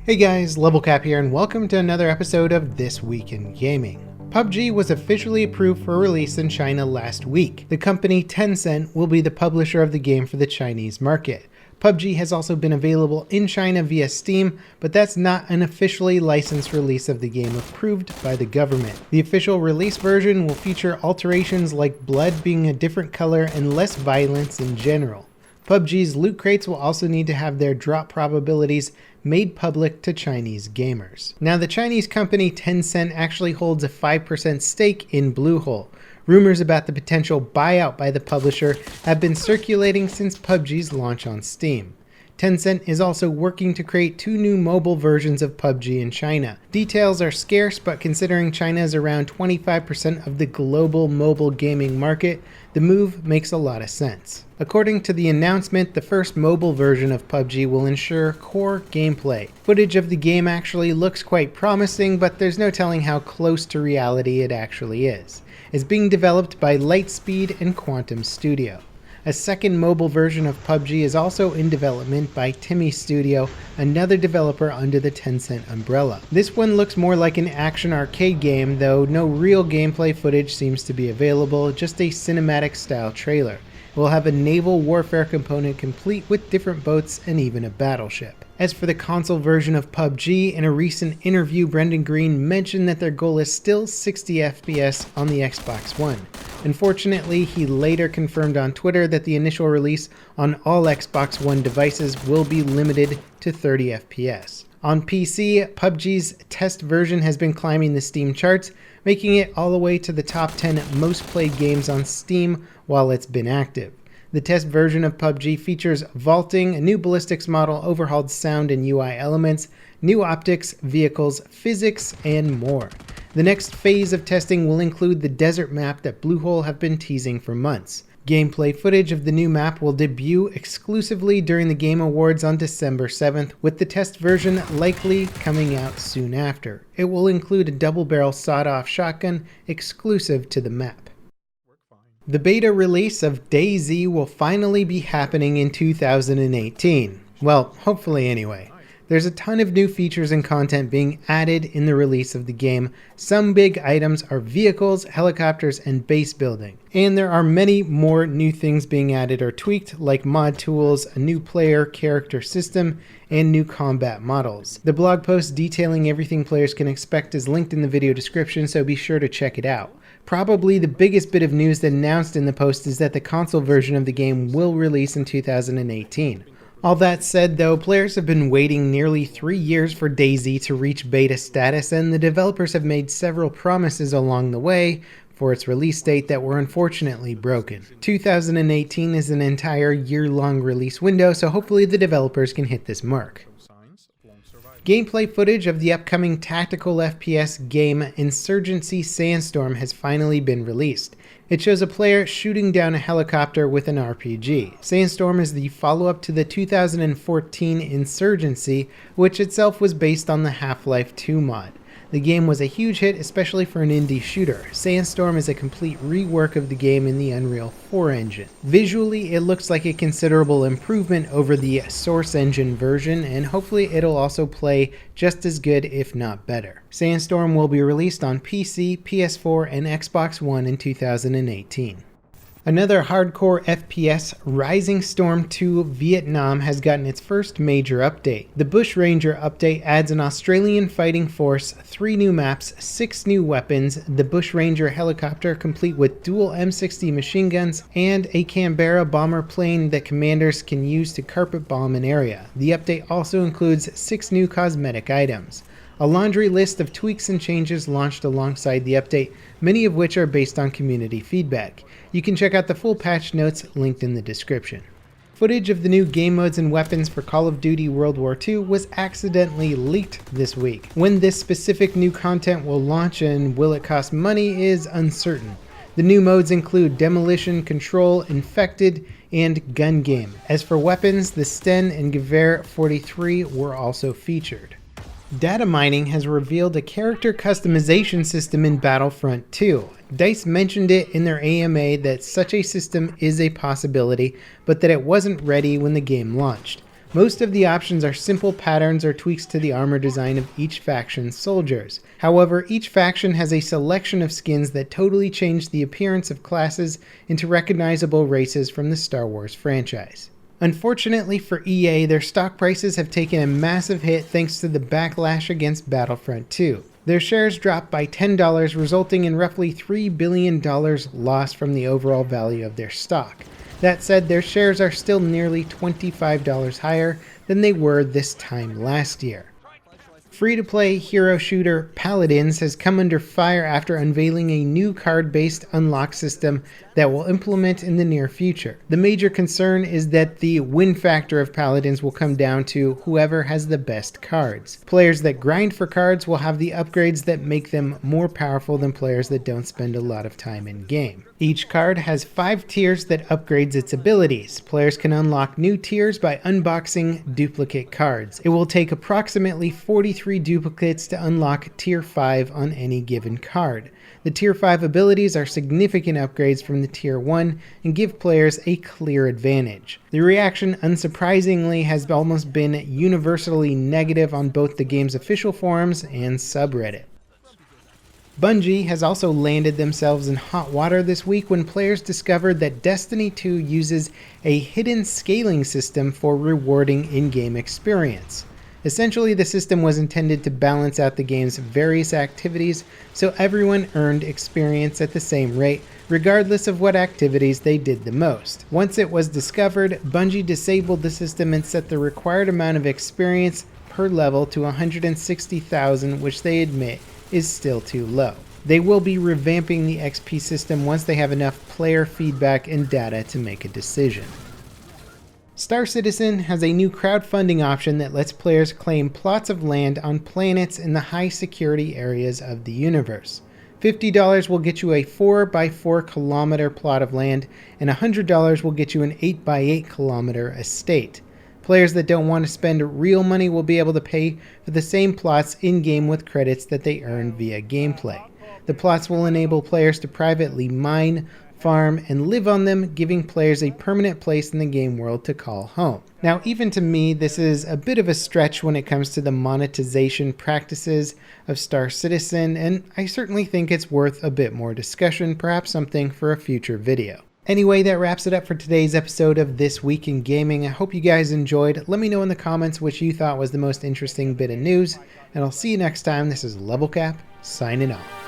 Hey guys, LevelCap here and welcome to another episode of This Week in Gaming. PUBG was officially approved for release in China last week. The company Tencent will be the publisher of the game for the Chinese market. PUBG has also been available in China via Steam, but that's not an officially licensed release of the game approved by the government. The official release version will feature alterations like blood being a different color and less violence in general. PUBG's loot crates will also need to have their drop probabilities made public to Chinese gamers. Now, the Chinese company Tencent actually holds a 5% stake in Bluehole. Rumors about the potential buyout by the publisher have been circulating since PUBG's launch on Steam. Tencent is also working to create 2 new mobile versions of PUBG in China. Details are scarce, but considering China is around 25% of the global mobile gaming market, the move makes a lot of sense. According to the announcement, the first mobile version of PUBG will ensure core gameplay. Footage of the game actually looks quite promising, but there's no telling how close to reality it actually is. It's being developed by Lightspeed and Quantum Studio. A second mobile version of PUBG is also in development by Timmy Studio, another developer under the Tencent umbrella. This one looks more like an action arcade game, though no real gameplay footage seems to be available, just a cinematic style trailer. It will have a naval warfare component complete with different boats and even a battleship. As for the console version of PUBG, in a recent interview, Brendan Green mentioned that their goal is still 60 FPS on the Xbox One. Unfortunately, he later confirmed on Twitter that the initial release on all Xbox One devices will be limited to 30 FPS. On PC, PUBG's test version has been climbing the Steam charts, making it all the way to the top 10 most played games on Steam while it's been active. The test version of PUBG features vaulting, a new ballistics model, overhauled sound and UI elements, new optics, vehicles, physics, and more. The next phase of testing will include the desert map that Bluehole have been teasing for months. Gameplay footage of the new map will debut exclusively during the Game Awards on December 7th, with the test version likely coming out soon after. It will include a double-barrel sawed-off shotgun exclusive to the map. The beta release of DAYZ will finally be happening in 2018. Well, hopefully anyway. There's a ton of new features and content being added in the release of the game. Some big items are vehicles, helicopters, and base building. And there are many more new things being added or tweaked, like mod tools, a new player character system, and new combat models. The blog post detailing everything players can expect is linked in the video description, so be sure to check it out. Probably the biggest bit of news that announced in the post is that the console version of the game will release in 2018. All that said though, players have been waiting nearly 3 years for DAYZ to reach beta status, and the developers have made several promises along the way for its release date that were unfortunately broken. 2018 is an entire year-long release window, so hopefully the developers can hit this mark. Gameplay footage of the upcoming tactical FPS game Insurgency Sandstorm has finally been released. It shows a player shooting down a helicopter with an RPG. Sandstorm is the follow-up to the 2014 Insurgency, which itself was based on the Half-Life 2 mod. The game was a huge hit, especially for an indie shooter. Sandstorm is a complete rework of the game in the Unreal 4 engine. Visually, it looks like a considerable improvement over the Source engine version, and hopefully it'll also play just as good, if not better. Sandstorm will be released on PC, PS4, and Xbox One in 2018. Another hardcore FPS, Rising Storm 2 Vietnam has gotten its first major update. The Bushranger update adds an Australian fighting force, 3 new maps, 6 new weapons, the Bushranger helicopter complete with dual M60 machine guns, and a Canberra bomber plane that commanders can use to carpet bomb an area. The update also includes 6 new cosmetic items. A laundry list of tweaks and changes launched alongside the update, many of which are based on community feedback. You can check out the full patch notes linked in the description. Footage of the new game modes and weapons for Call of Duty World War II was accidentally leaked this week. When this specific new content will launch and will it cost money is uncertain. The new modes include Demolition, Control, Infected, and Gun Game. As for weapons, the Sten and Gewehr 43 were also featured. Data mining has revealed a character customization system in Battlefront 2. DICE mentioned it in their AMA that such a system is a possibility, but that it wasn't ready when the game launched. Most of the options are simple patterns or tweaks to the armor design of each faction's soldiers. However, each faction has a selection of skins that totally change the appearance of classes into recognizable races from the Star Wars franchise. Unfortunately for EA, their stock prices have taken a massive hit thanks to the backlash against Battlefront 2. Their shares dropped by $10, resulting in roughly $3 billion lost from the overall value of their stock. That said, their shares are still nearly $25 higher than they were this time last year. Free-to-play hero shooter PALADINS has come under fire after unveiling a new card-based unlock system that will implement in the near future. The major concern is that the win factor of PALADINS will come down to whoever has the best cards. Players that grind for cards will have the upgrades that make them more powerful than players that don't spend a lot of time in game. Each card has 5 tiers that upgrades its abilities. Players can unlock new tiers by unboxing duplicate cards. It will take approximately 43 duplicates to unlock tier 5 on any given card. The tier 5 abilities are significant upgrades from the tier 1 and give players a clear advantage. The reaction, unsurprisingly, has almost been universally negative on both the game's official forums and subreddit. Bungie has also landed themselves in hot water this week when players discovered that Destiny 2 uses a hidden scaling system for rewarding in-game experience. Essentially, the system was intended to balance out the game's various activities so everyone earned experience at the same rate, regardless of what activities they did the most. Once it was discovered, Bungie disabled the system and set the required amount of experience per level to 160,000, which they admit is still too low. They will be revamping the XP system once they have enough player feedback and data to make a decision. Star Citizen has a new crowdfunding option that lets players claim plots of land on planets in the high security areas of the universe. $50 will get you a 4x4 kilometer plot of land, and $100 will get you an 8x8 kilometer estate. Players that don't want to spend real money will be able to pay for the same plots in-game with credits that they earn via gameplay. The plots will enable players to privately mine, farm, and live on them, giving players a permanent place in the game world to call home. Now, even to me, this is a bit of a stretch when it comes to the monetization practices of Star Citizen, and I certainly think it's worth a bit more discussion, perhaps something for a future video. Anyway, that wraps it up for today's episode of This Week in Gaming. I hope you guys enjoyed. Let me know in the comments which you thought was the most interesting bit of news, and I'll see you next time. This is LevelCap, signing off.